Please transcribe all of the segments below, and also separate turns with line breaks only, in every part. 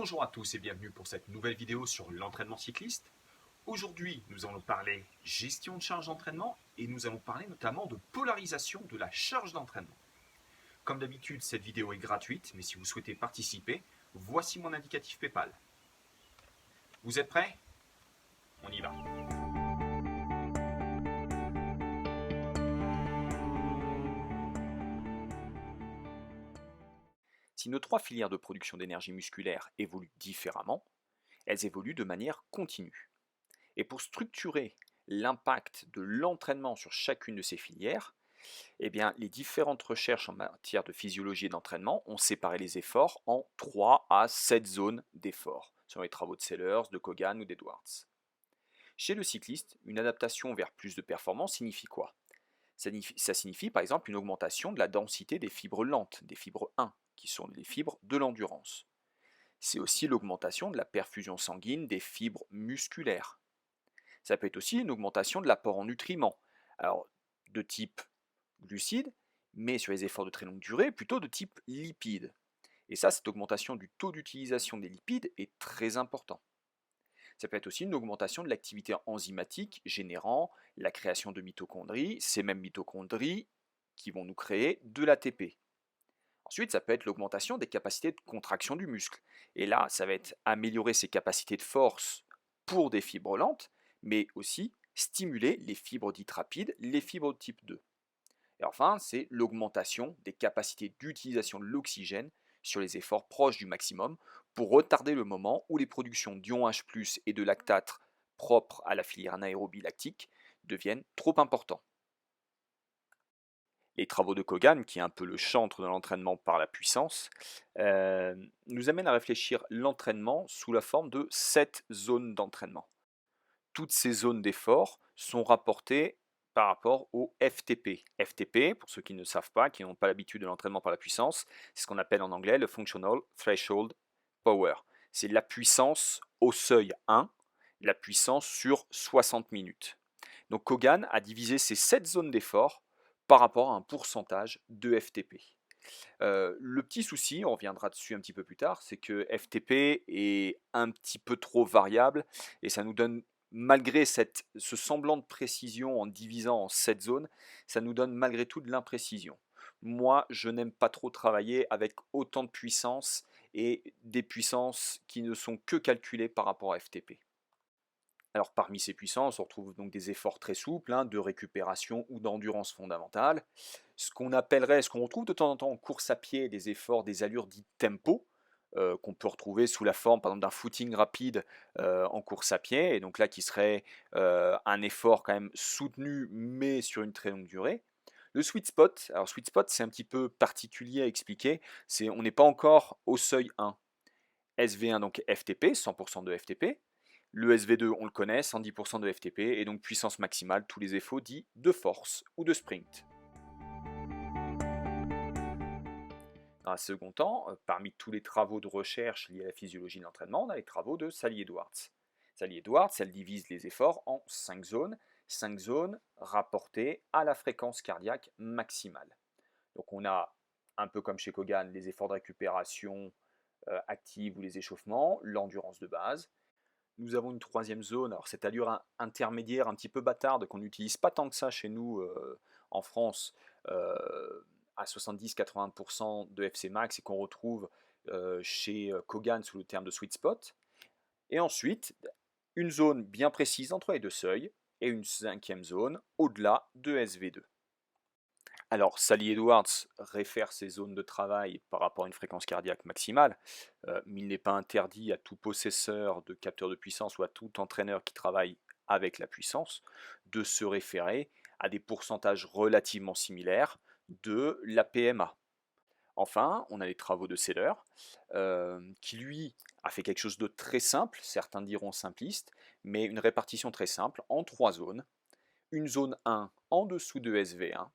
Bonjour à tous et bienvenue pour cette nouvelle vidéo sur l'entraînement cycliste. Aujourd'hui, nous allons parler gestion de charge d'entraînement et nous allons parler notamment de polarisation de la charge d'entraînement. Comme d'habitude, cette vidéo est gratuite, mais si vous souhaitez participer, voici mon indicatif PayPal. Vous êtes prêts? On y va. Si nos trois filières de production d'énergie musculaire évoluent différemment, elles évoluent de manière continue. Et pour structurer l'impact de l'entraînement sur chacune de ces filières, eh bien, les différentes recherches en matière de physiologie et d'entraînement ont séparé les efforts en 3 à 7 zones d'effort, selon les travaux de Sellers, de Kogan ou d'Edwards. Chez le cycliste, une adaptation vers plus de performance signifie quoi? Ça signifie par exemple une augmentation de la densité des fibres lentes, des fibres 1, qui sont les fibres de l'endurance. C'est aussi l'augmentation de la perfusion sanguine des fibres musculaires. Ça peut être aussi une augmentation de l'apport en nutriments, alors de type glucides, mais sur les efforts de très longue durée, plutôt de type lipides. Et ça, cette augmentation du taux d'utilisation des lipides est très important. Ça peut être aussi une augmentation de l'activité enzymatique générant la création de mitochondries, ces mêmes mitochondries qui vont nous créer de l'ATP. Ensuite, ça peut être l'augmentation des capacités de contraction du muscle. Et là, ça va être améliorer ses capacités de force pour des fibres lentes, mais aussi stimuler les fibres dites rapides, les fibres de type 2. Et enfin, c'est l'augmentation des capacités d'utilisation de l'oxygène sur les efforts proches du maximum pour retarder le moment où les productions d'ion H+ et de lactate propres à la filière anaérobie lactique deviennent trop importants. Les travaux de Kogan, qui est un peu le chantre de l'entraînement par la puissance, nous amènent à réfléchir l'entraînement sous la forme de 7 zones d'entraînement. Toutes ces zones d'effort sont rapportées par rapport au FTP. FTP, pour ceux qui ne savent pas, qui n'ont pas l'habitude de l'entraînement par la puissance, c'est ce qu'on appelle en anglais le Functional Threshold Power. C'est la puissance au seuil 1, la puissance sur 60 minutes. Donc Kogan a divisé ces 7 zones d'effort par rapport à un pourcentage de FTP. Le petit souci, on reviendra dessus un petit peu plus tard, c'est que FTP est un petit peu trop variable et ça nous donne, malgré ce semblant de précision en divisant en 7 zones, ça nous donne malgré tout de l'imprécision. Moi, je n'aime pas trop travailler avec autant de puissance et des puissances qui ne sont que calculées par rapport à FTP. Alors parmi ces puissances, on retrouve donc des efforts très souples, de récupération ou d'endurance fondamentale. Ce qu'on retrouve de temps en temps en course à pied, des efforts, des allures dites tempo, qu'on peut retrouver sous la forme par exemple d'un footing rapide en course à pied, et donc là qui serait un effort quand même soutenu mais sur une très longue durée. Le sweet spot, alors sweet spot c'est un petit peu particulier à expliquer, on n'est pas encore au seuil 1. SV1 donc FTP, 100% de FTP. Le SV2, on le connaît, 110% de FTP, et donc puissance maximale, tous les efforts dits de force ou de sprint. Dans un second temps, parmi tous les travaux de recherche liés à la physiologie de l'entraînement, on a les travaux de Sally-Edwards. Sally-Edwards, elle divise les efforts en 5 zones rapportées à la fréquence cardiaque maximale. Donc on a, un peu comme chez Kogan, les efforts de récupération active ou les échauffements, l'endurance de base. Nous avons une troisième zone, alors cette allure intermédiaire un petit peu bâtarde qu'on n'utilise pas tant que ça chez nous en France, à 70-80% de FC max et qu'on retrouve chez Kogan sous le terme de sweet spot. Et ensuite, une zone bien précise entre les deux seuils et une cinquième zone au-delà de SV2. Alors, Sally-Edwards réfère ces zones de travail par rapport à une fréquence cardiaque maximale, mais il n'est pas interdit à tout possesseur de capteur de puissance ou à tout entraîneur qui travaille avec la puissance de se référer à des pourcentages relativement similaires de la PMA. Enfin, on a les travaux de Seller, qui lui a fait quelque chose de très simple, certains diront simpliste, mais une répartition très simple en 3 zones. Une zone 1 en dessous de SV1,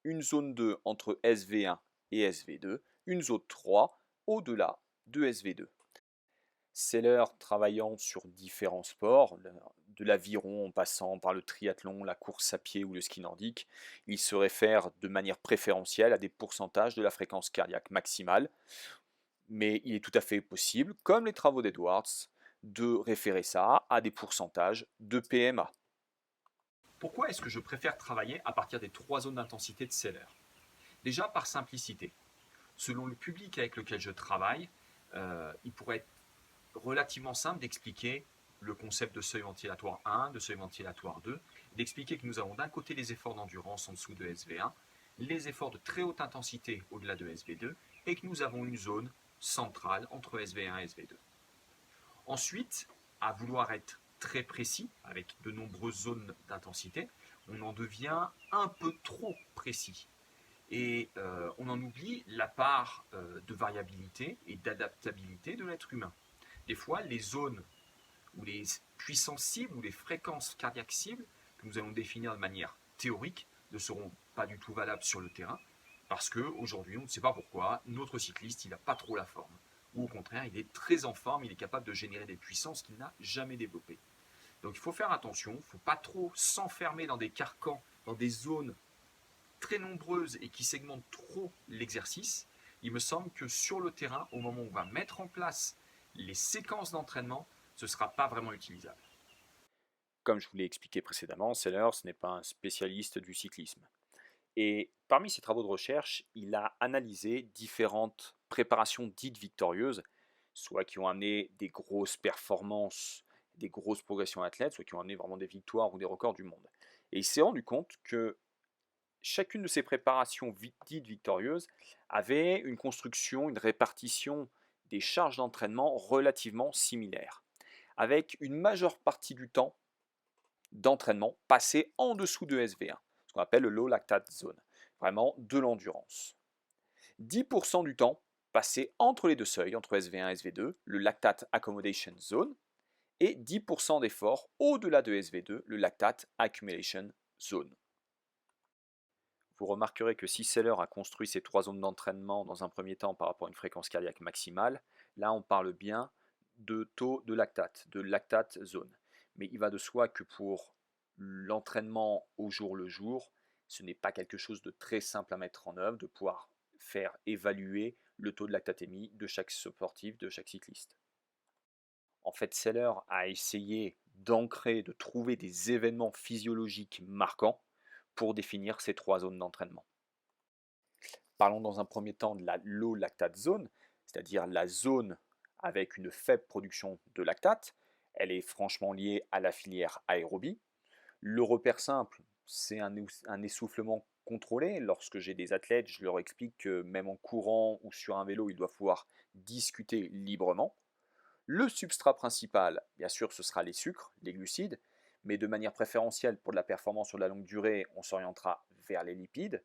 une zone 2 entre SV1 et SV2, une zone 3 au-delà de SV2. Seller travaillant sur différents sports, de l'aviron en passant par le triathlon, la course à pied ou le ski nordique, il se réfère de manière préférentielle à des pourcentages de la fréquence cardiaque maximale. Mais il est tout à fait possible, comme les travaux d'Edwards, de référer ça à des pourcentages de PMA.
Pourquoi est-ce que je préfère travailler à partir des 3 zones d'intensité de Seller? Déjà par simplicité. Selon le public avec lequel je travaille, il pourrait être relativement simple d'expliquer le concept de seuil ventilatoire 1, de seuil ventilatoire 2, d'expliquer que nous avons d'un côté les efforts d'endurance en dessous de SV1, les efforts de très haute intensité au-delà de SV2, et que nous avons une zone centrale entre SV1 et SV2. Ensuite, à vouloir être très précis, avec de nombreuses zones d'intensité, on en devient un peu trop précis. Et on en oublie la part de variabilité et d'adaptabilité de l'être humain. Des fois, les zones ou les puissances cibles ou les fréquences cardiaques cibles que nous allons définir de manière théorique ne seront pas du tout valables sur le terrain parce qu'aujourd'hui, on ne sait pas pourquoi, notre cycliste, il n'a pas trop la forme. Ou au contraire, il est très en forme, il est capable de générer des puissances qu'il n'a jamais développées. Donc il faut faire attention, il ne faut pas trop s'enfermer dans des carcans, dans des zones très nombreuses et qui segmentent trop l'exercice. Il me semble que sur le terrain, au moment où on va mettre en place les séquences d'entraînement, ce ne sera pas vraiment utilisable.
Comme je vous l'ai expliqué précédemment, Sellers n'est pas un spécialiste du cyclisme. Et parmi ses travaux de recherche, il a analysé différentes préparations dites victorieuses, soit qui ont amené des grosses performances, des grosses progressions athlètes, soit qui ont amené vraiment des victoires ou des records du monde. Et il s'est rendu compte que chacune de ces préparations dites victorieuses avait une construction, une répartition des charges d'entraînement relativement similaires, avec une majeure partie du temps d'entraînement passé en dessous de SV1, ce qu'on appelle le low lactate zone, vraiment de l'endurance. 10% du temps passé entre les deux seuils, entre SV1 et SV2, le lactate accommodation zone, et 10% d'efforts au-delà de SV2, le lactate accumulation zone. Vous remarquerez que si Seller a construit ces 3 zones d'entraînement dans un premier temps par rapport à une fréquence cardiaque maximale, là on parle bien de taux de lactate zone. Mais il va de soi que pour l'entraînement au jour le jour, ce n'est pas quelque chose de très simple à mettre en œuvre, de pouvoir faire évaluer le taux de lactatémie de chaque sportif, de chaque cycliste. En fait, Seller a essayé d'ancrer, de trouver des événements physiologiques marquants pour définir ces 3 zones d'entraînement. Parlons dans un premier temps de la low lactate zone, c'est-à-dire la zone avec une faible production de lactate. Elle est franchement liée à la filière aérobie. Le repère simple, c'est un essoufflement contrôlé. Lorsque j'ai des athlètes, je leur explique que même en courant ou sur un vélo, ils doivent pouvoir discuter librement. Le substrat principal, bien sûr, ce sera les sucres, les glucides, mais de manière préférentielle pour de la performance sur la longue durée, on s'orientera vers les lipides.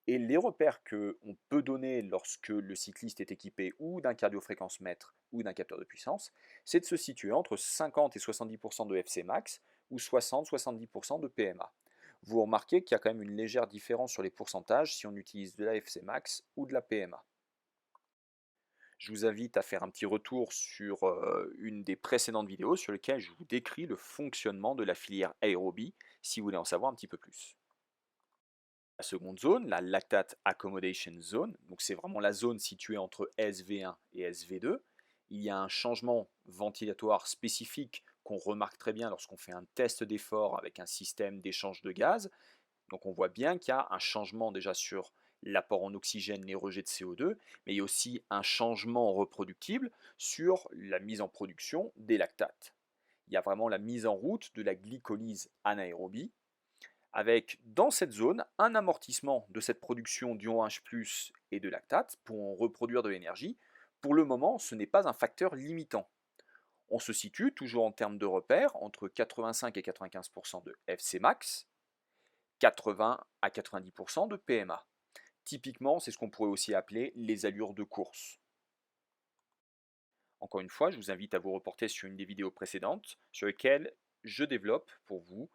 Et les repères qu'on peut donner lorsque le cycliste est équipé ou d'un cardiofréquencemètre ou d'un capteur de puissance, c'est de se situer entre 50 et 70% de FC max ou 60-70% de PMA. Vous remarquez qu'il y a quand même une légère différence sur les pourcentages si on utilise de la FC max ou de la PMA. Je vous invite à faire un petit retour sur une des précédentes vidéos sur lesquelles je vous décris le fonctionnement de la filière aérobie si vous voulez en savoir un petit peu plus. La seconde zone, la lactate accommodation zone, donc c'est vraiment la zone située entre SV1 et SV2. Il y a un changement ventilatoire spécifique qu'on remarque très bien lorsqu'on fait un test d'effort avec un système d'échange de gaz. Donc on voit bien qu'il y a un changement déjà sur l'apport en oxygène, les rejets de CO2, mais il y a aussi un changement reproductible sur la mise en production des lactates. Il y a vraiment la mise en route de la glycolyse anaérobie, avec dans cette zone un amortissement de cette production d'ion H+, et de lactate pour en reproduire de l'énergie. Pour le moment, ce n'est pas un facteur limitant. On se situe toujours en termes de repères entre 85 et 95% de FC max, 80 à 90% de PMA. Typiquement, c'est ce qu'on pourrait aussi appeler les allures de course. Encore une fois, je vous invite à vous reporter sur une des vidéos précédentes sur lesquelles je développe pour vous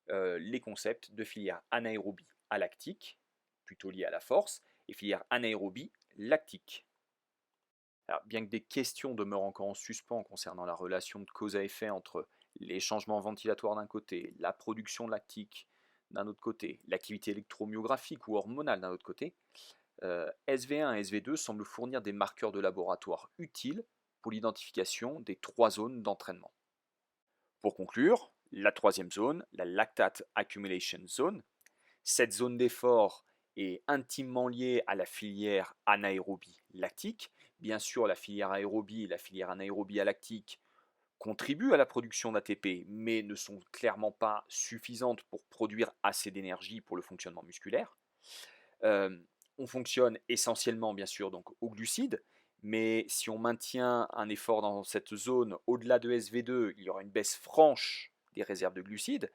les concepts de filière anaérobie alactique, plutôt liée à la force, et filière anaérobie lactique. Alors, bien que des questions demeurent encore en suspens concernant la relation de cause à effet entre les changements ventilatoires d'un côté, la production lactique d'un autre côté, l'activité électromyographique ou hormonale d'un autre côté, SV1 et SV2 semblent fournir des marqueurs de laboratoire utiles pour l'identification des trois zones d'entraînement. Pour conclure, la troisième zone, la Lactate Accumulation Zone, cette zone d'effort est intimement liée à la filière anaérobie lactique. Bien sûr, la filière aérobie et la filière anaérobie lactique contribuent à la production d'ATP, mais ne sont clairement pas suffisantes pour produire assez d'énergie pour le fonctionnement musculaire. Euh, on fonctionne essentiellement, bien sûr, donc aux glucides, mais si on maintient un effort dans cette zone au-delà de SV2, il y aura une baisse franche des réserves de glucides,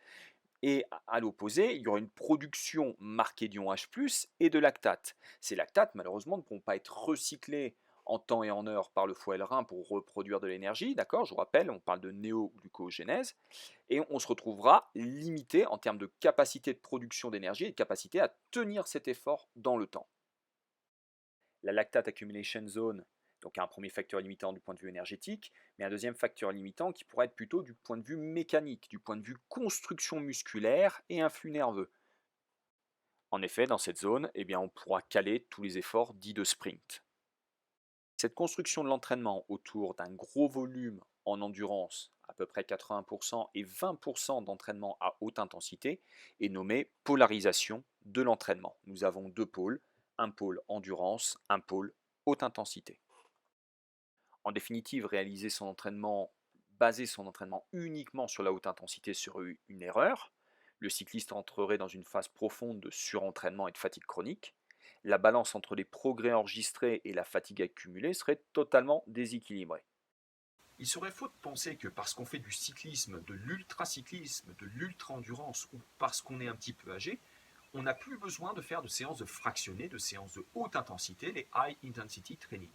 et à l'opposé, il y aura une production marquée d'ion H+, et de lactate. Ces lactates, malheureusement, ne pourront pas être recyclés en temps et en heure par le foie et le rein pour reproduire de l'énergie, d'accord? Je vous rappelle, on parle de néoglucogénèse, et on se retrouvera limité en termes de capacité de production d'énergie et de capacité à tenir cet effort dans le temps. La lactate accumulation zone, donc un premier facteur limitant du point de vue énergétique, mais un deuxième facteur limitant qui pourrait être plutôt du point de vue mécanique, du point de vue construction musculaire et influx nerveux. En effet, dans cette zone, on pourra caler tous les efforts dits de sprint. Cette construction de l'entraînement autour d'un gros volume en endurance, à peu près 80% et 20% d'entraînement à haute intensité, est nommée polarisation de l'entraînement. Nous avons deux pôles, un pôle endurance, un pôle haute intensité. En définitive, baser son entraînement uniquement sur la haute intensité serait une erreur. Le cycliste entrerait dans une phase profonde de surentraînement et de fatigue chronique. La balance entre les progrès enregistrés et la fatigue accumulée serait totalement déséquilibrée.
Il serait faux de penser que parce qu'on fait du cyclisme, de l'ultracyclisme, de l'ultra-endurance ou parce qu'on est un petit peu âgé, on n'a plus besoin de faire de séances de fractionnés, de séances de haute intensité, les high intensity training.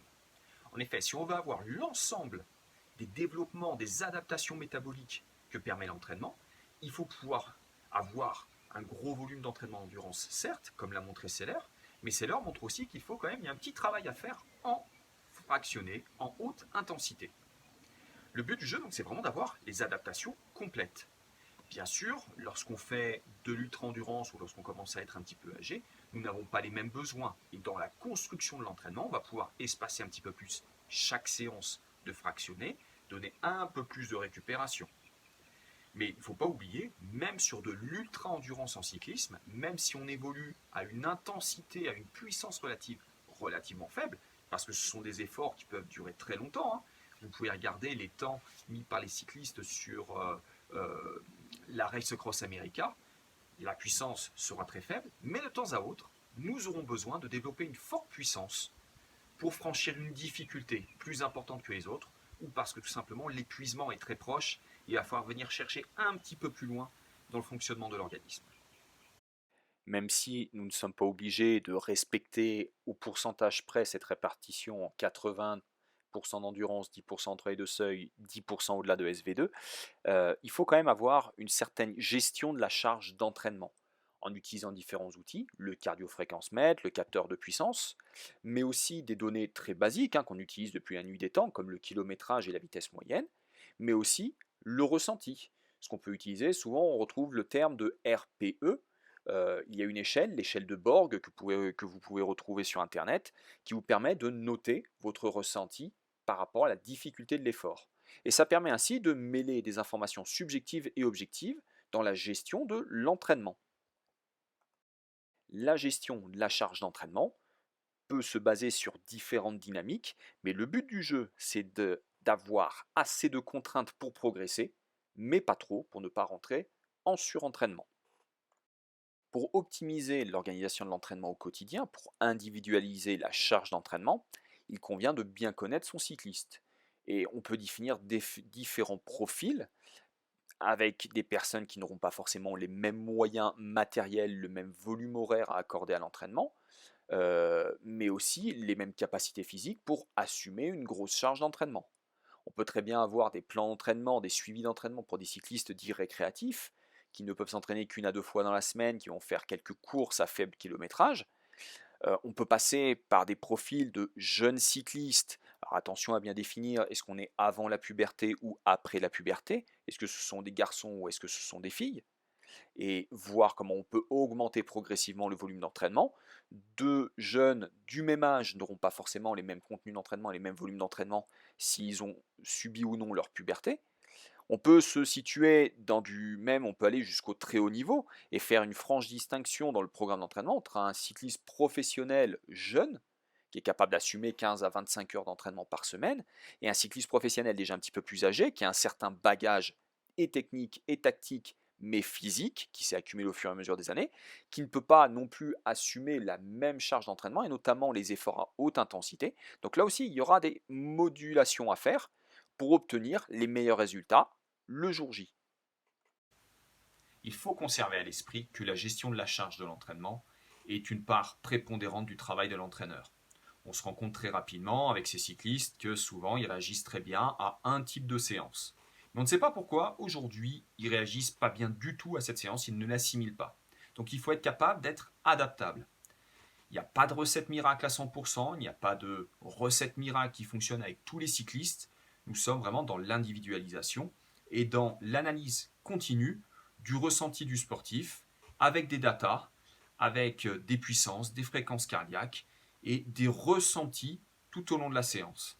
En effet, si on veut avoir l'ensemble des développements, des adaptations métaboliques que permet l'entraînement, il faut pouvoir avoir un gros volume d'entraînement d'endurance, certes, comme l'a montré Seller, mais Seller montre aussi qu'il faut quand même, il y a un petit travail à faire en fractionné, en haute intensité. Le but du jeu, donc, c'est vraiment d'avoir les adaptations complètes. Bien sûr, lorsqu'on fait de l'ultra-endurance ou lorsqu'on commence à être un petit peu âgé, nous n'avons pas les mêmes besoins. Et dans la construction de l'entraînement, on va pouvoir espacer un petit peu plus chaque séance de fractionner, donner un peu plus de récupération. Mais il ne faut pas oublier, même sur de l'ultra-endurance en cyclisme, même si on évolue à une intensité, à une puissance relativement faible, parce que ce sont des efforts qui peuvent durer très longtemps, hein. Vous pouvez regarder les temps mis par les cyclistes sur la Race Across America, la puissance sera très faible, mais de temps à autre, nous aurons besoin de développer une forte puissance pour franchir une difficulté plus importante que les autres, ou parce que tout simplement l'épuisement est très proche, et il va falloir venir chercher un petit peu plus loin dans le fonctionnement de l'organisme.
Même si nous ne sommes pas obligés de respecter au pourcentage près cette répartition en 80% d'endurance, 10% entre les deux seuils, 10% au-delà de SV2, il faut quand même avoir une certaine gestion de la charge d'entraînement en utilisant différents outils, le cardiofréquence-mètre, le capteur de puissance, mais aussi des données très basiques qu'on utilise depuis la nuit des temps, comme le kilométrage et la vitesse moyenne, mais aussi le ressenti. Ce qu'on peut utiliser, souvent on retrouve le terme de RPE. Il y a une échelle, l'échelle de Borg que vous pouvez retrouver sur Internet, qui vous permet de noter votre ressenti par rapport à la difficulté de l'effort. Et ça permet ainsi de mêler des informations subjectives et objectives dans la gestion de l'entraînement. La gestion de la charge d'entraînement peut se baser sur différentes dynamiques, mais le but du jeu, c'est d'avoir assez de contraintes pour progresser, mais pas trop pour ne pas rentrer en surentraînement. Pour optimiser l'organisation de l'entraînement au quotidien, pour individualiser la charge d'entraînement, il convient de bien connaître son cycliste. Et on peut définir différents profils avec des personnes qui n'auront pas forcément les mêmes moyens matériels, le même volume horaire à accorder à l'entraînement, mais aussi les mêmes capacités physiques pour assumer une grosse charge d'entraînement. On peut très bien avoir des plans d'entraînement, des suivis d'entraînement pour des cyclistes dits récréatifs, qui ne peuvent s'entraîner qu'une à deux fois dans la semaine, qui vont faire quelques courses à faible kilométrage. On peut passer par des profils de jeunes cyclistes. Alors attention à bien définir, est-ce qu'on est avant la puberté ou après la puberté? Est-ce que ce sont des garçons ou est-ce que ce sont des filles? Et voir comment on peut augmenter progressivement le volume d'entraînement, deux jeunes du même âge n'auront pas forcément les mêmes contenus d'entraînement, les mêmes volumes d'entraînement s'ils ont subi ou non leur puberté. On peut se situer dans du même, on peut aller jusqu'au très haut niveau et faire une franche distinction dans le programme d'entraînement entre un cycliste professionnel jeune, qui est capable d'assumer 15 à 25 heures d'entraînement par semaine, et un cycliste professionnel déjà un petit peu plus âgé, qui a un certain bagage et technique et tactique, mais physique, qui s'est accumulé au fur et à mesure des années, qui ne peut pas non plus assumer la même charge d'entraînement, et notamment les efforts à haute intensité. Donc là aussi, il y aura des modulations à faire pour obtenir les meilleurs résultats le jour J.
Il faut conserver à l'esprit que la gestion de la charge de l'entraînement est une part prépondérante du travail de l'entraîneur. On se rend compte très rapidement avec ces cyclistes que souvent ils réagissent très bien à un type de séance. Mais on ne sait pas pourquoi aujourd'hui ils réagissent pas bien du tout à cette séance, ils ne l'assimilent pas. Donc il faut être capable d'être adaptable. Il n'y a pas de recette miracle à 100%, il n'y a pas de recette miracle qui fonctionne avec tous les cyclistes. Nous sommes vraiment dans l'individualisation et dans l'analyse continue du ressenti du sportif avec des datas, avec des puissances, des fréquences cardiaques et des ressentis tout au long de la séance.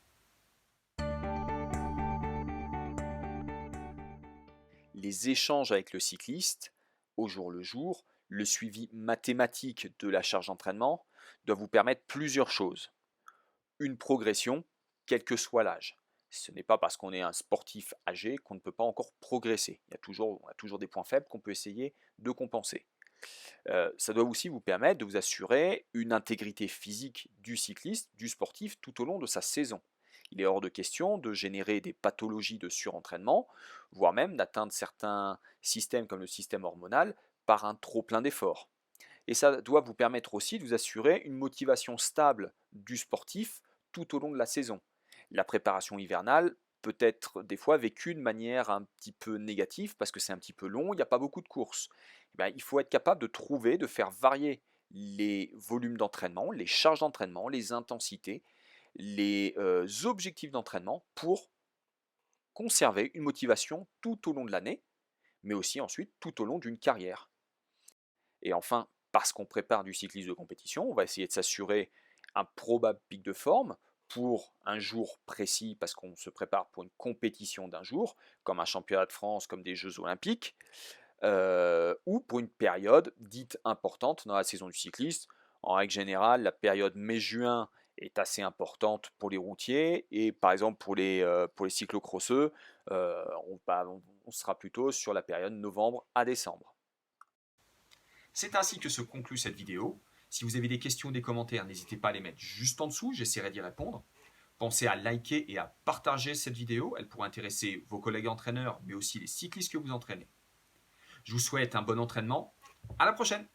Les échanges avec le cycliste, au jour le jour, le suivi mathématique de la charge d'entraînement, doit vous permettre plusieurs choses. Une progression, quel que soit l'âge. Ce n'est pas parce qu'on est un sportif âgé qu'on ne peut pas encore progresser. On a toujours des points faibles qu'on peut essayer de compenser. Ça doit aussi vous permettre de vous assurer une intégrité physique du cycliste, du sportif, tout au long de sa saison. Il est hors de question de générer des pathologies de surentraînement, voire même d'atteindre certains systèmes comme le système hormonal par un trop plein d'efforts. Et ça doit vous permettre aussi de vous assurer une motivation stable du sportif tout au long de la saison. La préparation hivernale peut être des fois vécue de manière un petit peu négative parce que c'est un petit peu long, il n'y a pas beaucoup de courses. Eh bien, il faut être capable de trouver, de faire varier les volumes d'entraînement, les charges d'entraînement, les intensités, les objectifs d'entraînement pour conserver une motivation tout au long de l'année, mais aussi ensuite tout au long d'une carrière. Et enfin, parce qu'on prépare du cyclisme de compétition, on va essayer de s'assurer un probable pic de forme pour un jour précis, parce qu'on se prépare pour une compétition d'un jour, comme un championnat de France, comme des Jeux olympiques, ou pour une période dite importante dans la saison du cycliste. En règle générale, la période mai-juin est assez importante pour les routiers, et par exemple pour les cyclocrosseux, on sera plutôt sur la période novembre à décembre.
C'est ainsi que se conclut cette vidéo. Si vous avez des questions ou des commentaires, n'hésitez pas à les mettre juste en dessous, j'essaierai d'y répondre. Pensez à liker et à partager cette vidéo, elle pourrait intéresser vos collègues entraîneurs, mais aussi les cyclistes que vous entraînez. Je vous souhaite un bon entraînement, à la prochaine!